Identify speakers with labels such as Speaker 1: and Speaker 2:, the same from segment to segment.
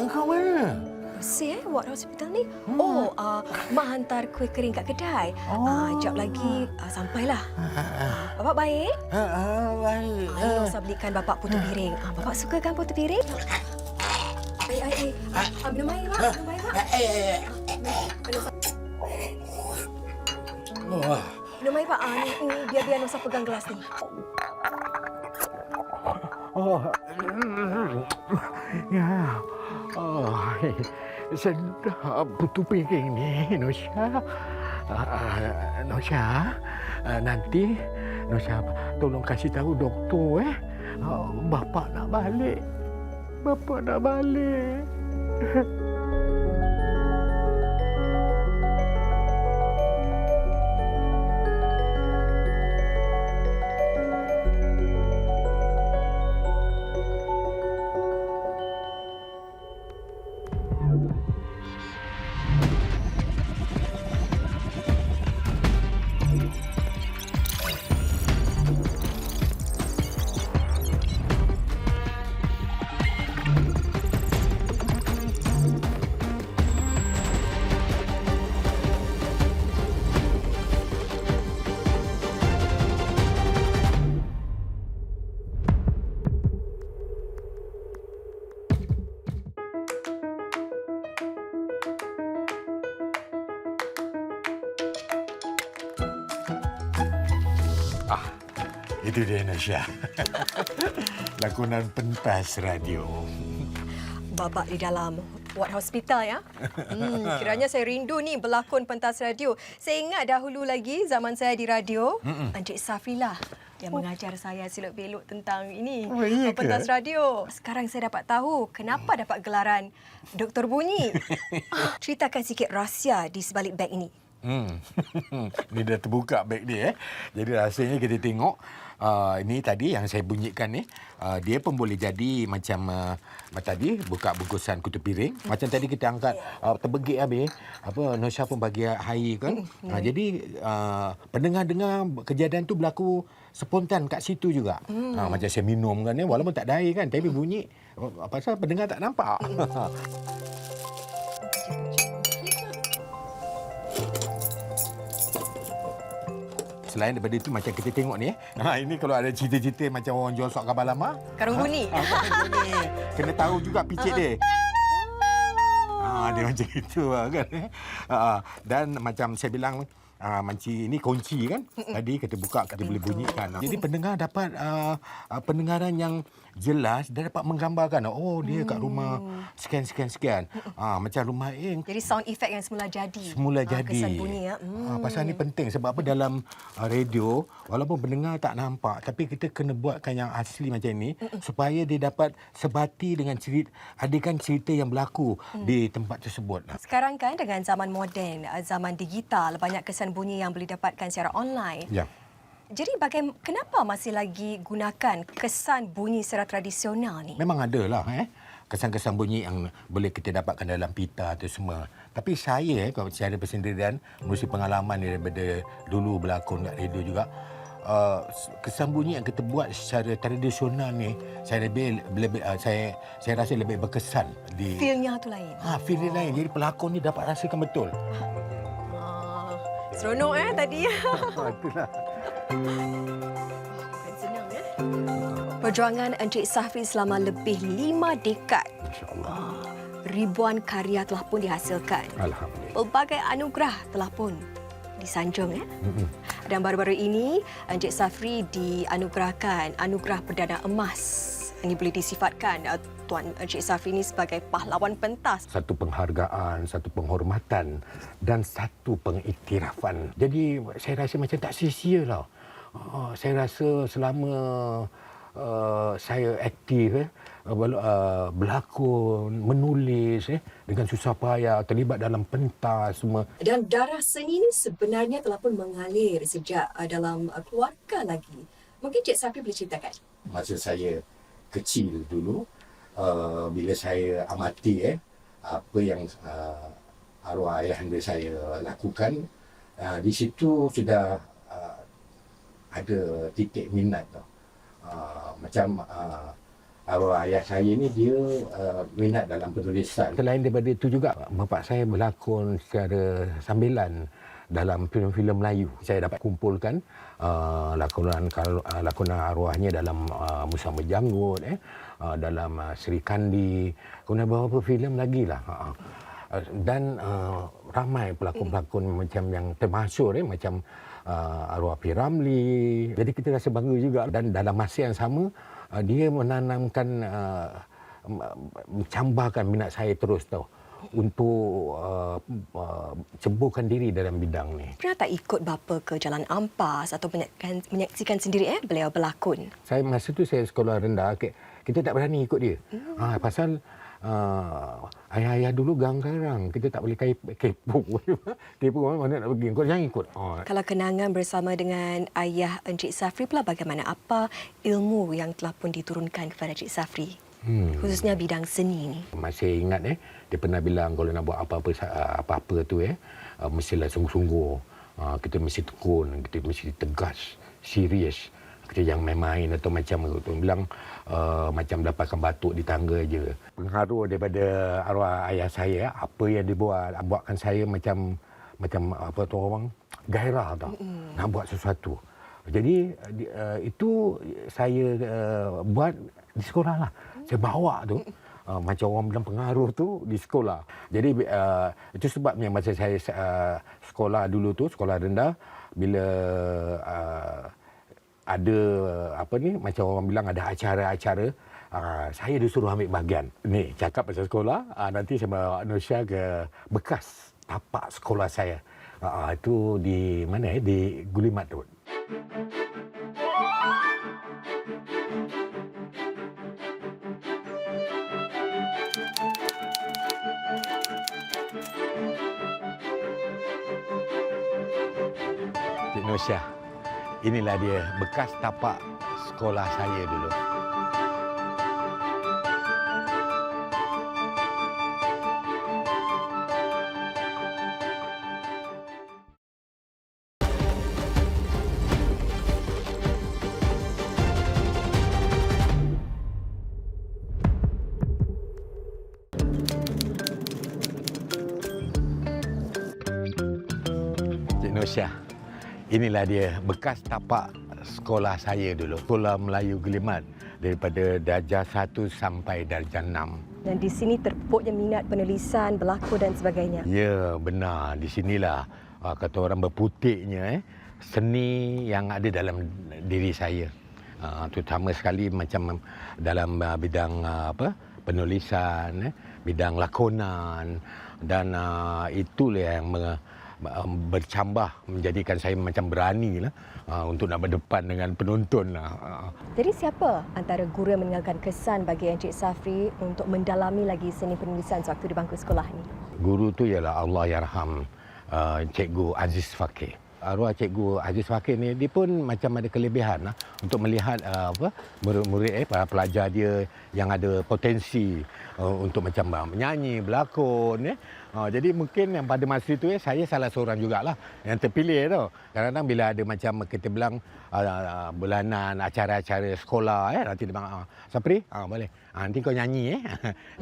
Speaker 1: kau mana?
Speaker 2: Ward hospital ni. Mak hantar kuih kering kat kedai. Jap lagi sampailah. Bapak baik?
Speaker 1: Baik.
Speaker 2: Ayah usah belikan bapak putu piring. Bapak suka kan putu piring? Minum air, Mak. Minum air, Mak. Minum air, Pak. Ni, biar Nusa pegang gelas ni.
Speaker 1: Ya. Sedap putu piring ni, Nosha. Nosha, nanti Nosha tolong kasih tahu doktor Bapak nak balik. Bapak nak balik. Itu dia, Nosha. Lakonan pentas radio.
Speaker 2: Bapak di dalam ward hospital, ya? Kiranya saya rindu ni berlakon pentas radio. Saya ingat dahulu lagi zaman saya di radio, Encik Safri lah yang mengajar saya silap-belok tentang ini, pentas radio. Sekarang saya dapat tahu kenapa dapat gelaran Doktor Bunyi. Ceritakan sikit rahsia di sebalik beg ini.
Speaker 1: Ni dah terbuka beg dia. Jadi rasanya kita tengok ini tadi yang saya bunyikan ni, dia pun boleh jadi macam tadi buka bungkusan kutu piring. Macam tadi kita angkat terbegik habis. Nosha pun bagi air kan. Jadi pendengar-dengar kejadian tu berlaku spontan kat situ juga. Macam saya minum kan, walaupun tak ada air kan, tapi bunyi. Pasal pendengar tak nampak. Selain daripada itu, macam kita tengok ni, ini kalau ada cerita-cerita macam orang jual sok kabar lama.
Speaker 2: Karung bunyi.
Speaker 1: Kena tahu juga picit dia. Dia macam itu kan. Dan macam saya bilang, ini kunci kan. Tadi kita buka, kita boleh bunyikan. Jadi pendengar dapat pendengaran yang jelas. Dia dapat menggambarkan, dia kat rumah sekian. Macam rumah Ing.
Speaker 2: Jadi sound effect yang semula jadi.
Speaker 1: Kesan
Speaker 2: bunyi.
Speaker 1: Pasal ni penting sebab apa, dalam radio, walaupun pendengar tak nampak, tapi kita kena buatkan yang asli macam ni supaya dia dapat sebati dengan adegan cerita yang berlaku di tempat tersebut.
Speaker 2: Sekarang kan dengan zaman moden, zaman digital, banyak kesan bunyi yang boleh dapatkan secara online.
Speaker 1: Ya.
Speaker 2: Jadi kenapa masih lagi gunakan kesan bunyi secara tradisional ni?
Speaker 1: Memang ada lah kesan-kesan bunyi yang boleh kita dapatkan dalam pita tu semua. Tapi saya kalau secara persendirian, melalui pengalaman daripada dulu berlakon kat radio juga, kesan bunyi yang kita buat secara tradisional ni, saya rasa lebih berkesan di
Speaker 2: feel-nya tu lain.
Speaker 1: Feel dia lain. Jadi pelakon ni dapat rasakan betul.
Speaker 2: Seronok tadi.
Speaker 1: Itulah.
Speaker 2: Bukan senang Perjuangan Encik Safri selama lebih 5 dekad.
Speaker 1: Insya-Allah.
Speaker 2: Ribuan karya telah pun dihasilkan.
Speaker 1: Alhamdulillah.
Speaker 2: Pelbagai anugerah telah pun disanjung. Dan baru-baru ini Encik Safri dianugerahkan anugerah Perdana Emas. Ini boleh disifatkan Tuan Encik Safri ini sebagai pahlawan pentas.
Speaker 1: Satu penghargaan, satu penghormatan dan satu pengiktirafan. Jadi saya rasa macam tak sia-sia lah. Saya rasa selama saya aktif, berlakon, menulis dengan susah payah, terlibat dalam pentas semua.
Speaker 2: Dan darah seni ini sebenarnya telah pun mengalir sejak dalam keluarga lagi. Mungkin Cik Safri boleh ceritakan?
Speaker 1: Masa saya kecil dulu, bila saya amati apa yang arwah ayahanda saya lakukan, di situ sudah ada titik minat. Macam arwah ayah saya ni dia minat dalam penulisan. Selain daripada itu juga, bapa saya berlakon secara sambilan dalam filem-filem Melayu. Saya dapat kumpulkan lakonan arwahnya dalam Musa Menjanggut, dalam Sri Kandi, kemudian beberapa filem lagi lah. Dan ramai pelakon-pelakon macam yang termasyhur macam arwah P. Ramlee. Jadi kita rasa bangga juga, dan dalam masa yang sama dia menanamkan mencabarkan minat saya terus untuk ceburkan diri dalam bidang ni.
Speaker 2: Pernah tak ikut bapa ke Jalan Ampas atau menyaksikan sendiri beliau berlakon?
Speaker 1: Saya masa tu saya sekolah rendah, kita tak berani ikut dia. Pasal ayah-ayah dulu garang-garang, kita tak boleh kepo. Kepo mana nak pergi, kau jangan ikut.
Speaker 2: Kalau kenangan bersama dengan ayah Encik Safri pula bagaimana? Apa ilmu yang telah pun diturunkan kepada Encik Safri? Khususnya bidang seni ni.
Speaker 1: Masih ingat dia pernah bilang kalau nak buat apa-apa tu mestilah sungguh-sungguh. Kita mesti tekun, kita mesti tegas, serius. Kita jangan main-main atau macam tu. Bilang macam dapatkan batuk di tangga je. Pengaruh daripada arwah ayah saya, apa yang buatkan saya macam apa tu orang, gairah tau. Nak buat sesuatu. Jadi itu saya buat di sekolah lah. Saya bawa tu. Macam orang bilang pengaruh tu di sekolah. Jadi itu sebabnya masa saya sekolah dulu tu, sekolah rendah, bila ada macam orang bilang ada acara-acara, saya disuruh ambil bahagian. Ni cakap pasal sekolah, nanti saya bawa Nusya ke bekas tapak sekolah saya. Itu di mana di Gulimat Road. Cik Nusya, inilah dia bekas tapak sekolah saya dulu. Cik Nusya, inilah dia bekas tapak sekolah saya dulu. Sekolah Melayu Gulimat daripada darjah 1 sampai darjah 6.
Speaker 2: Dan di sini terpupuknya minat penulisan, berlakon dan sebagainya.
Speaker 1: Ya, benar. Di sinilah kata orang berputiknya seni yang ada dalam diri saya. Terutama sekali macam dalam bidang penulisan, bidang lakonan, dan itulah yang bercambah menjadikan saya macam berani untuk nak berdepan dengan penonton.
Speaker 2: Jadi siapa antara guru yang meninggalkan kesan bagi Encik Safri untuk mendalami lagi seni penulisan sewaktu di bangku sekolah ni?
Speaker 1: Guru tu ialah Allahyarham Cikgu Aziz Fakir. Arwah Cikgu Aziz Fakir ni, dia pun macam ada kelebihan untuk melihat murid-murid para pelajar dia yang ada potensi untuk macam menyanyi, berlakon. Jadi mungkin yang pada masa itu saya salah seorang jugalah yang terpilih tu. Kadang-kadang bila ada macam kita bilang bulanan acara-acara sekolah nanti dia bilang Safri, boleh. Nanti kau nyanyi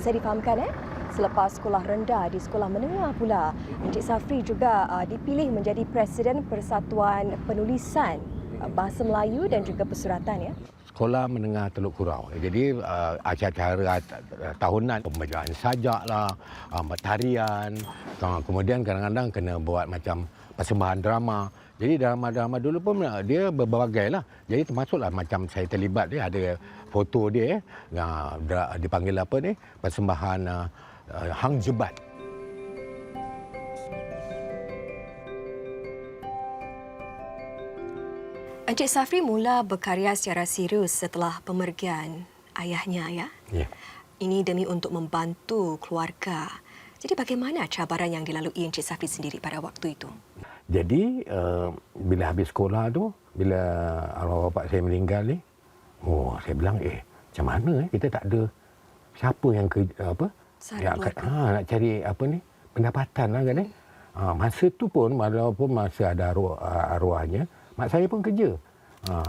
Speaker 2: Saya difahamkan selepas sekolah rendah di sekolah menengah pula, Encik Safri juga dipilih menjadi Presiden Persatuan Penulisan Bahasa Melayu dan juga Persuratan
Speaker 1: Sekolah Menengah Teluk Kurau. Jadi acara-acara tahunan, pembacaan sajak lah, tarian, kemudian kadang-kadang kena buat macam persembahan drama. Jadi drama-drama dulu pun dia berbagai lah. Jadi termasuklah macam saya terlibat ada foto dia dipanggil persembahan Hang Jebat.
Speaker 2: Encik Safri mula berkarya secara serius setelah pemergian ayahnya
Speaker 1: Ya.
Speaker 2: Ini demi untuk membantu keluarga. Jadi bagaimana cabaran yang dilalui Encik Safri sendiri pada waktu itu?
Speaker 1: Jadi bila habis sekolah tu, bila arwah bapak saya meninggal ni, saya bilang macam mana kita tak ada siapa yang nak cari pendapatan lah kan masa tu pun walaupun masa ada arwahnya, mak saya pun kerja.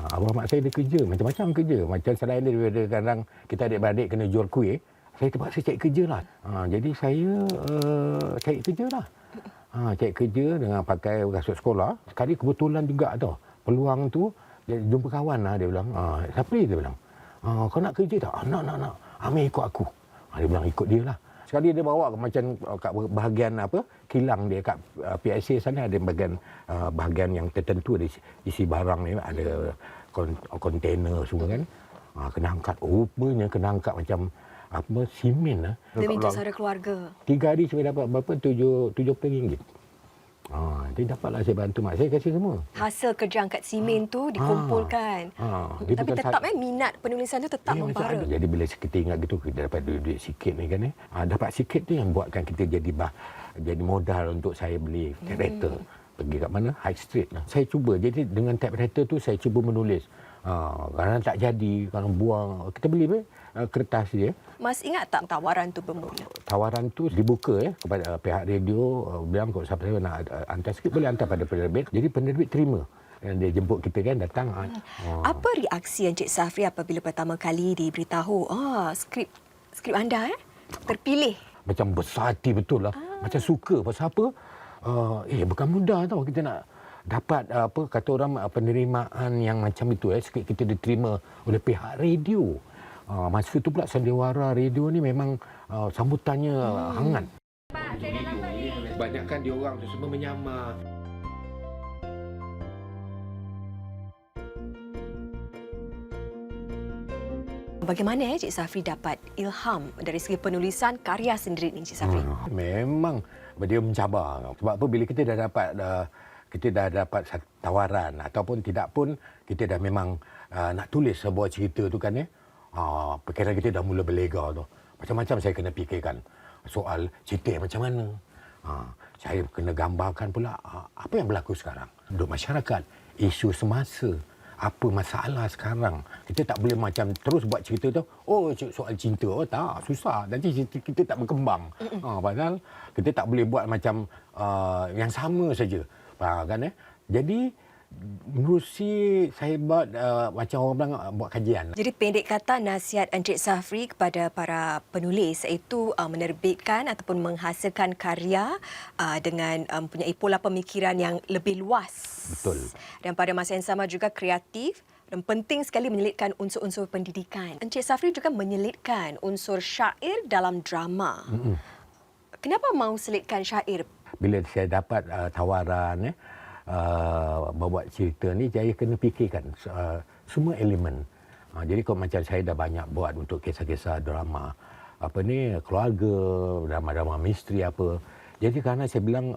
Speaker 1: Abang mak saya dia kerja, macam-macam kerja. Macam selain daripada kadang kita adik-beradik kena jual kuih, saya terpaksa cari kerja lah. Jadi saya cari kerja lah. Cari kerja dengan pakai kasut sekolah. Sekali kebetulan juga tau. Peluang tu, dia jumpa kawan lah, dia bilang. Siapa dia bilang? Kau nak kerja tak? Nak. Amir ikut aku. Dia bilang ikut dia lah. Sekali dia bawa macam kat bahagian kilang dia kat PIC sana ada bahagian yang tertentu ada isi barang ni, ada kontainer semua kan. Kena angkat. Rupanya kena angkat macam simen lah.
Speaker 2: Demi untuk saudara keluarga.
Speaker 1: 3 hari saya dapat berapa? RM70. Jadi dapatlah saya bantu mak saya kasih semua.
Speaker 2: Hasil kerja angkat simen tu dikumpulkan. Tapi tetap minat penulisan tu tetap membara.
Speaker 1: Jadi bila kita ingat gitu, kita dapat duit sikit ni kan. Dapat sikit tu yang buatkan kita jadi modal untuk saya beli typewriter. Pergi kat mana? High Street lah. Saya cuba. Jadi dengan typewriter tu saya cuba menulis. Kadang tak jadi, kadang buang. Kita beli kertas dia.
Speaker 2: Mas ingat tak tawaran tu bermula?
Speaker 1: Tawaran tu dibuka kepada pihak radio, bilang kalau siapa nak hantar sikit boleh hantar pada penerbit. Jadi penerbit terima. Dan dia jemput kita kan datang.
Speaker 2: Apa reaksi Encik Safri apabila pertama kali diberitahu skrip anda terpilih?
Speaker 1: Macam besar hati betul lah. Macam suka. Pasal apa? Bukan mudah tau kita nak dapat kata orang penerimaan yang macam itu. Sikit kita diterima oleh pihak radio. Masa tu pula sandiwara radio ni memang sambutannya hangat.
Speaker 3: Pak, saya dah nampak ni.
Speaker 1: Kebanyakan dia orang tu semua menyamar.
Speaker 2: Bagamana Cik Safri dapat ilham dari segi penulisan karya sendiri ni Cik Safri?
Speaker 1: Memang dia mencabar. Sebab apa bila kita dah dapat tawaran ataupun tidak pun kita dah memang nak tulis sebuah cerita tu kan perkara kita dah mula berlega tu. Macam-macam saya kena fikirkan soal cerita macam mana. Saya kena gambarkan pula apa yang berlaku sekarang. Untuk masyarakat, isu semasa, apa masalah sekarang. Kita tak boleh macam terus buat cerita tu, soal cinta. Tak, susah. Nanti kita tak berkembang. Pasal kita tak boleh buat macam yang sama saja. Kan? Jadi menerusi saya buat macam orang bilang buat kajian.
Speaker 2: Jadi pendek kata nasihat Encik Safri kepada para penulis iaitu menerbitkan ataupun menghasilkan karya dengan mempunyai pola pemikiran yang lebih luas.
Speaker 1: Betul.
Speaker 2: Dan pada masa yang sama juga kreatif dan penting sekali menyelitkan unsur-unsur pendidikan. Encik Safri juga menyelitkan unsur syair dalam drama. Kenapa mahu selitkan syair?
Speaker 1: Bila saya dapat tawaran membuat cerita ni, saya kena fikirkan semua elemen. Jadi kalau macam saya dah banyak buat untuk kisah-kisah drama keluarga, drama-drama misteri apa. Jadi kerana saya bilang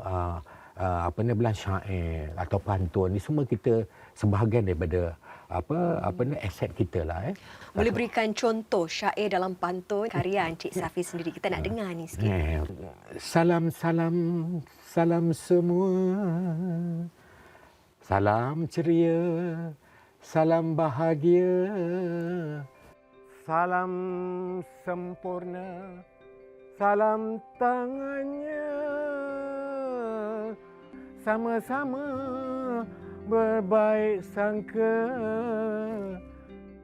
Speaker 1: bilang syair atau pantun ni semua kita sebahagian daripada aset kita lah.
Speaker 2: Boleh berikan contoh syair dalam pantun karya Encik Safri sendiri. Kita nak dengar ni sikit.
Speaker 1: Salam semua. Salam ceria, salam bahagia, salam sempurna, salam tangannya, sama-sama berbaik sangka.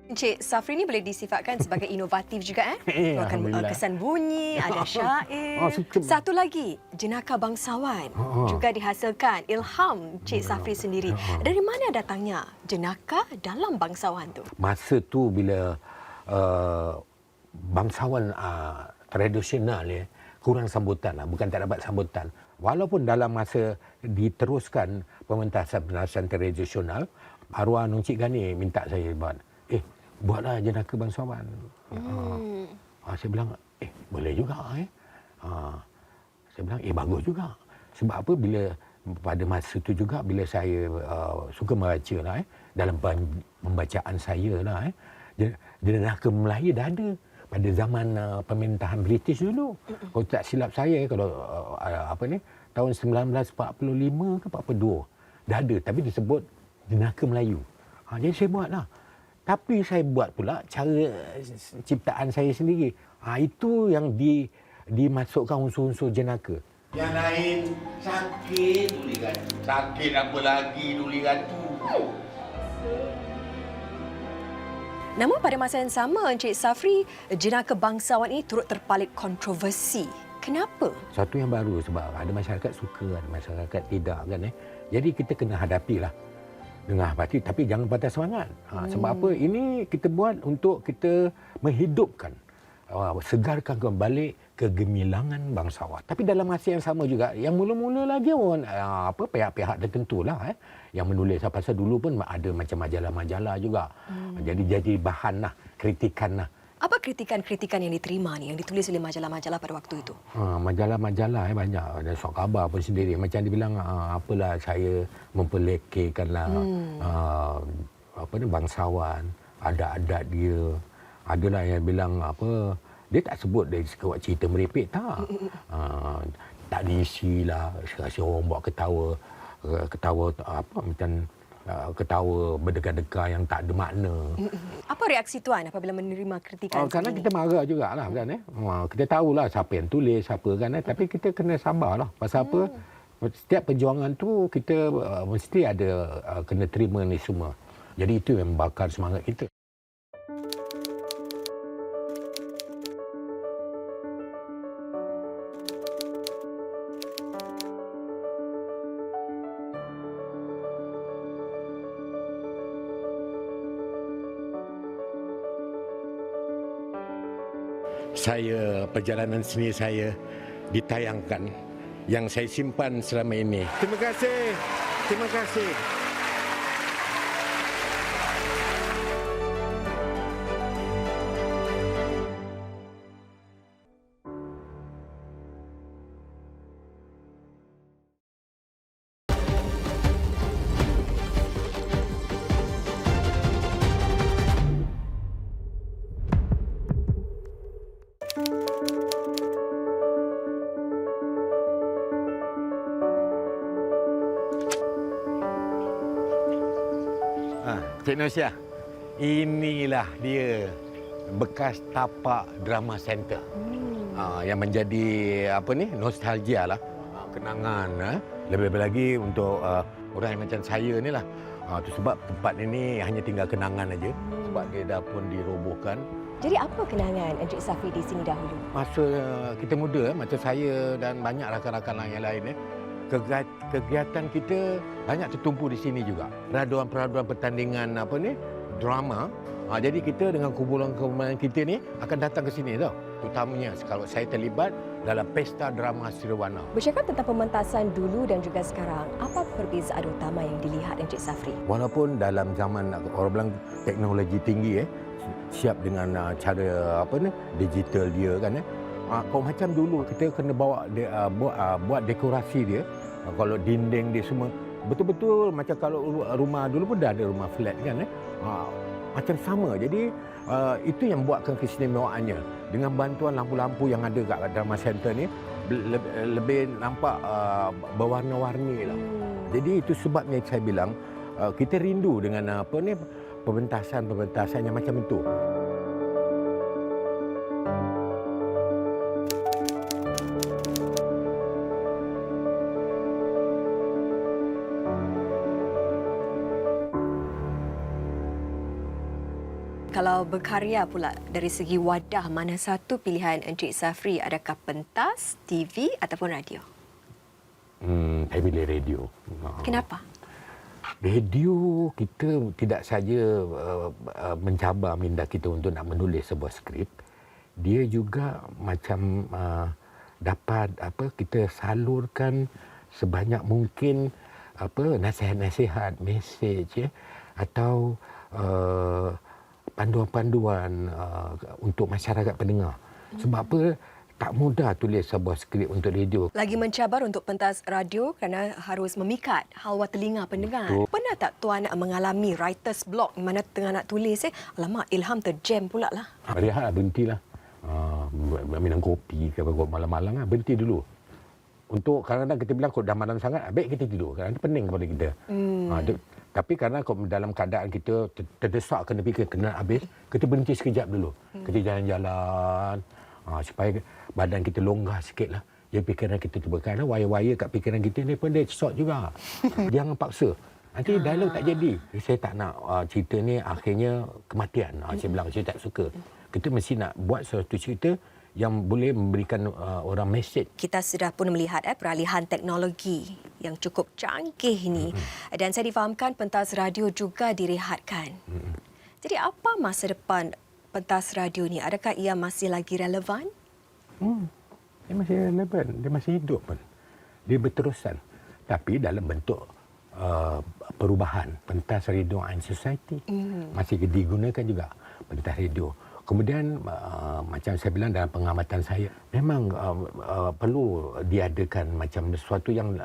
Speaker 2: Encik Safri ni boleh disifatkan sebagai inovatif juga Keluarkan kesan bunyi, ada syair. Satu lagi, jenaka bangsawan juga dihasilkan. Ilham Encik Safri sendiri. Dari mana datangnya jenaka dalam bangsawan tu?
Speaker 1: Masa tu bila bangsawan tradisional kurang sambutan lah, bukan tak dapat sambutan. Walaupun dalam masa diteruskan pementasan tradisional, arwah Nong Cik Gani minta saya buatlah jenaka bangsawan. Saya bilang, boleh juga. Saya bilang, bagus juga. Sebab apa, bila pada masa tu juga, bila saya suka membaca lah, dalam pembacaan saya lah, jenaka Melayu dah ada pada zaman pemerintahan British dulu. Kalau tak silap saya, kalau tahun 1945 ke 42, dah ada. Tapi disebut jenaka Melayu. Jadi saya buatlah. Tapi saya buat pula cara ciptaan saya sendiri. Itu yang dimasukkan unsur-unsur jenaka.
Speaker 4: Yang lain sakit tulikan. Sakit apa lagi tulikan tu?
Speaker 2: Namun pada masa yang sama, Encik Safri, jenaka bangsawan ini turut terpalit kontroversi. Kenapa?
Speaker 1: Satu yang baru sebab ada masyarakat suka, ada masyarakat tidak kan. Jadi kita kena hadapilah dengan hati, tapi jangan patah semangat. Sebab apa? Ini kita buat untuk kita menghidupkan, segarkan kembali kegemilangan bangsawan. Tapi dalam masa yang sama juga, yang mula-mula lagi pihak-pihak tertentu lah yang menulis. Pasal dulu pun ada macam majalah-majalah juga. Jadi bahan lah, kritikan lah.
Speaker 2: Apa kritikan-kritikan yang diterima ni, yang ditulis oleh majalah-majalah pada waktu itu?
Speaker 1: Majalah banyak. Ada Surat Khabar pun sendiri. Macam dia bilang, apalah saya memperlekehkanlah bangsawan, adat-adat dia. Adalah yang bilang dia tak sebut dari buat cerita merepek, tak. Tak diisi lah. Rasa orang buat ketawa macam ketawa berdekar-dekar yang tak ada makna.
Speaker 2: Apa reaksi tuan apabila menerima kritikan
Speaker 1: Kerana
Speaker 2: seperti
Speaker 1: kita marah jugalah kan. Kita tahulah siapa yang tulis, siapa kan. Tapi kita kena sabarlah. Pasal apa? Setiap perjuangan tu kita mesti ada kena terima ni semua. Jadi itu yang membakar semangat kita. Perjalanan seni saya ditayangkan yang saya simpan selama ini. Terima kasih. Terima kasih. Cik Nosia, inilah dia bekas tapak drama center. Yang menjadi nostalgia lah, kenangan. Lebih-lebih lagi untuk orang yang macam saya ni lah. Itu sebab tempat ini hanya tinggal kenangan aja. Sebab dia dah pun dirobohkan.
Speaker 2: Jadi apa kenangan Encik Safri di sini dahulu?
Speaker 1: Masa kita muda, macam saya dan banyak rakan-rakan yang lain, kegiatan kita banyak tertumpu di sini juga. Peraduan-peraduan pertandingan drama. Jadi kita dengan kumpulan-kumpulan kita ni akan datang ke sini tau. Terutamanya kalau saya terlibat dalam pesta drama Sirawana.
Speaker 2: Bercakap tentang pementasan dulu dan juga sekarang, apa perbezaan utama yang dilihat Encik Safri?
Speaker 1: Walaupun dalam zaman orang bilang teknologi tinggi siap dengan cara digital dia kan kalau macam dulu kita kena bawa buat dekorasi dia. Kalau dinding dia semua betul-betul macam kalau rumah dulu pun dah ada rumah flat kan macam sama. Jadi itu yang buatkan keistimewaannya. Dengan bantuan lampu-lampu yang ada kat drama center ni lebih nampak berwarna-warni lah. Jadi itu sebabnya saya bilang kita rindu dengan pementasan-pementasan yang macam itu.
Speaker 2: Kalau berkarya pula, dari segi wadah, mana satu pilihan Encik Safri? Adakah pentas, TV ataupun radio?
Speaker 1: Saya pilih radio.
Speaker 2: Kenapa?
Speaker 1: Radio kita tidak saja mencabar minda kita untuk nak menulis sebuah skrip. Dia juga macam dapat kita salurkan sebanyak mungkin nasihat-nasihat, mesej atau panduan-panduan untuk masyarakat pendengar. Sebab apa? Tak mudah tulis sebuah skrip untuk radio.
Speaker 2: Lagi mencabar untuk pentas radio kerana harus memikat hawa telinga pendengar.
Speaker 1: Betul.
Speaker 2: Pernah tak tuan mengalami writer's block di mana tengah nak tulis alamak, ilham terjam pula lah?
Speaker 1: Rehatlah, berhentilah. Minum kopi ke malam-malam berhenti dulu. Untuk kadang-kadang kita bilang kalau dah malam sangat, baik kita tidur. Kadang-kadang pening kepada kita. Tapi kerana dalam keadaan kita terdesak kena fikir, kena habis, kita berhenti sekejap dulu. Kita jalan-jalan supaya badan kita longgar sikit lah. Jadi fikiran kita tu berkaitan, waya-waya kat fikiran kita ni pun dia short juga. Jangan paksa. Nanti dialog tak jadi. Saya tak nak cerita ni akhirnya kematian. Saya bilang saya tak suka. Kita mesti nak buat suatu cerita yang boleh memberikan orang mesej.
Speaker 2: Kita sudah pun melihat peralihan teknologi yang cukup canggih ini. Dan saya difahamkan pentas radio juga direhatkan. Jadi apa masa depan pentas radio ni? Adakah ia masih lagi relevan?
Speaker 1: Dia masih relevan. Dia masih hidup pun. Dia berterusan. Tapi dalam bentuk perubahan. Pentas Radio and Society masih digunakan juga. Pentas radio. Kemudian macam saya bilang dalam pengamatan saya, memang perlu diadakan macam sesuatu yang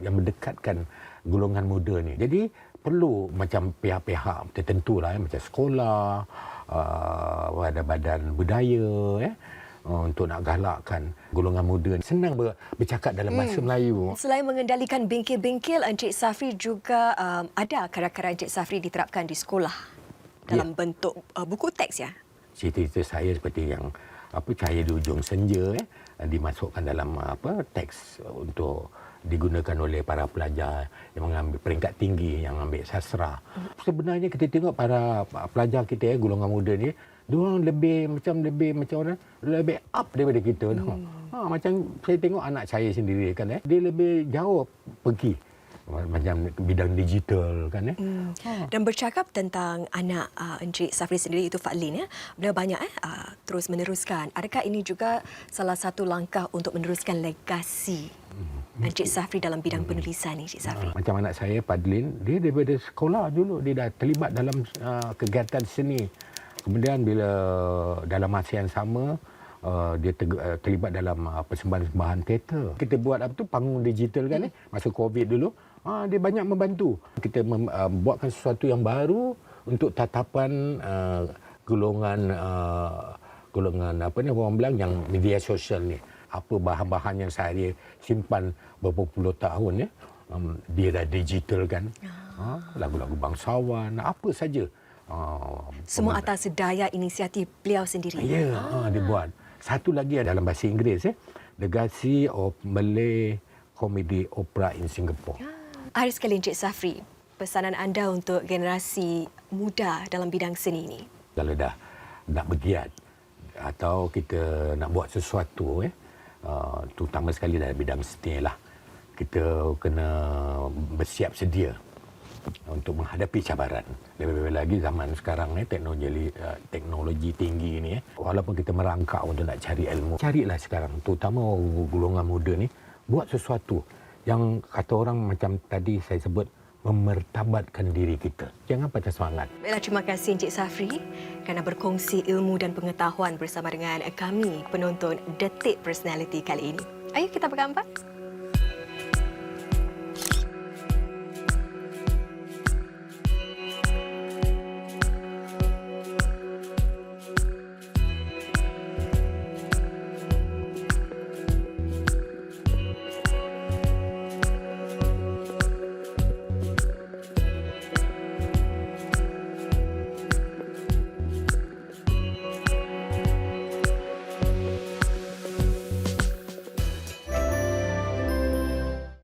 Speaker 1: mendekatkan golongan muda ni. Jadi perlu macam pihak-pihak tertentu lah, macam sekolah, badan budaya, untuk nak galakkan golongan muda. Senang bercakap dalam bahasa Melayu.
Speaker 2: Selain mengendalikan bengkel-bengkel, Encik Safri juga ada kadar-kadar Encik Safri diterapkan di sekolah dalam bentuk buku teks ya.
Speaker 1: Cerita-cerita saya seperti yang cahaya di ujung senja dimasukkan dalam teks untuk digunakan oleh para pelajar yang mengambil peringkat tinggi, yang ambil sastra. Sebenarnya kita tengok para pelajar kita golongan muda ni, diorang lebih macam lebih up daripada kita. Macam saya tengok anak saya sendiri kan, dia lebih jauh pergi macam bidang digital kan.
Speaker 2: Dan bercakap tentang anak Encik Safri sendiri, itu Fadlin ya, beliau banyak terus meneruskan. Adakah ini juga salah satu langkah untuk meneruskan legasi Encik Safri dalam bidang penulisan ni, Encik Safri?
Speaker 1: Macam anak saya Fadlin, dia daripada sekolah dulu dia dah terlibat dalam kegiatan seni. Kemudian bila dalam masa yang sama dia terlibat dalam persembahan-persembahan teater. Kita buat panggung digital kan, masa COVID dulu. Dia banyak membantu. Kita buatkan sesuatu yang baru untuk tatapan golongan orang bilang yang media sosial ni. Apa bahan-bahan yang saya simpan berpuluh tahun dia dah digital kan. Lagu-lagu bangsawan, apa saja.
Speaker 2: Semua atas daya inisiatif beliau sendiri.
Speaker 1: Ya, dia buat. Satu lagi dalam bahasa Inggeris, Legacy of Malay Comedy Opera in Singapore.
Speaker 2: Akhir sekali Encik Safri, pesanan anda untuk generasi muda dalam bidang seni ini.
Speaker 1: Kalau dah nak bergiat atau kita nak buat sesuatu, terutama sekali dalam bidang seni lah, kita kena bersiap sedia untuk menghadapi cabaran. Lebih-lebih lagi zaman sekarang teknologi tinggi ni, walaupun kita merangkak untuk nak cari ilmu, carilah sekarang, terutama golongan muda ni, buat sesuatu yang kata orang macam tadi saya sebut, memertabatkan diri kita. Jangan patah semangat.
Speaker 2: Baiklah, terima kasih Encik Safri kerana berkongsi ilmu dan pengetahuan bersama dengan kami penonton Detik Personality kali ini. Ayo kita bergambar.